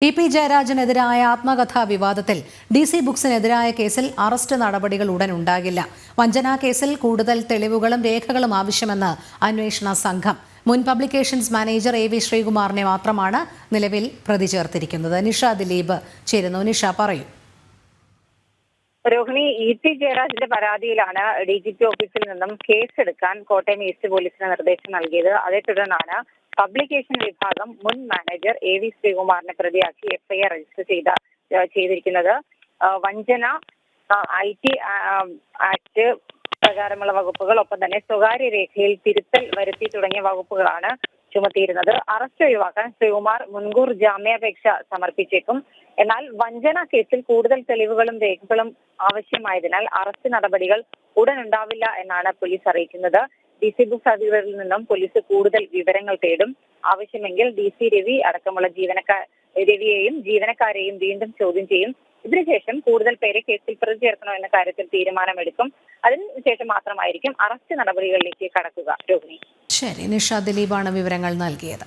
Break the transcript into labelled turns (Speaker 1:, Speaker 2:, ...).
Speaker 1: TP. ജയരാജനെതിരായ ആത്മകഥാ വിവാദത്തിൽ DC. ബുക്സിനെതിരായ കേസിൽ arrest നടപടികൾ ഉടൻ ഉണ്ടാകില്ല. വഞ്ചനാ കേസിൽ കൂടുതൽ തെളിവുകളും രേഖകളും ആവശ്യമെന്ന് അന്വേഷണ സംഘം. മുൻ പബ്ലിക്കേഷൻസ് മാനേജർ എ.വി. ശ്രീകുമാറിനെ മാത്രമാണ് നിലവിൽ പ്രതി ചേർത്തിരിക്കുന്നത്. നിഷ ദിലീപ് ചേരുന്നു. നിഷ, പറയൂ.
Speaker 2: രോഹിണി, ടി ജയരാജന്റെ പരാതിയിലാണ് DGP ഓഫീസിൽ നിന്നും കേസെടുക്കാൻ കോട്ടയം ഈസ്റ്റ് പോലീസിന് നിർദ്ദേശം നൽകിയത്. അതേ തുടർന്നാണ് പബ്ലിക്കേഷൻ വിഭാഗം മുൻ മാനേജർ എ.വി. ശ്രീകുമാറിനെ പ്രതിയാക്കി FIR രജിസ്റ്റർ ചെയ്തിരിക്കുന്നത്. വഞ്ചന, IT ആക്ട് പ്രകാരമുള്ള വകുപ്പുകൾ, ഒപ്പം തന്നെ സ്വകാര്യ രേഖയിൽ തിരുത്തൽ വരുത്തി തുടങ്ങിയ വകുപ്പുകളാണ് ചുമത്തിയിരുന്നത്. അറസ്റ്റ് ഒഴിവാക്കാൻ ശ്രീകുമാർ മുൻകൂർ ജാമ്യാപേക്ഷ സമർപ്പിച്ചേക്കും. എന്നാൽ വഞ്ചന കേസിൽ കൂടുതൽ തെളിവുകളും രേഖകളും ആവശ്യമായതിനാൽ അറസ്റ്റ് നടപടികൾ ഉടൻ ഉണ്ടാവില്ല എന്നാണ് പോലീസ് അറിയിക്കുന്നത്. DC ബുക്സ് അധികൃതരിൽ നിന്നും പോലീസ് കൂടുതൽ വിവരങ്ങൾ തേടും. ആവശ്യമെങ്കിൽ DC രവി അടക്കമുള്ള രവിയെയും ജീവനക്കാരെയും വീണ്ടും ചോദ്യം ചെയ്യും. ഇതിനുശേഷം കൂടുതൽ പേരെ കേസിൽ പ്രതി ചേർക്കണോ എന്ന കാര്യത്തിൽ തീരുമാനമെടുക്കും. അതിനുശേഷം മാത്രമായിരിക്കും അറസ്റ്റ് നടപടികളിലേക്ക് കടക്കുക. രോഹിണി.
Speaker 1: ശരി, നിഷ ദിലീപാണ് വിവരങ്ങൾ നൽകിയത്.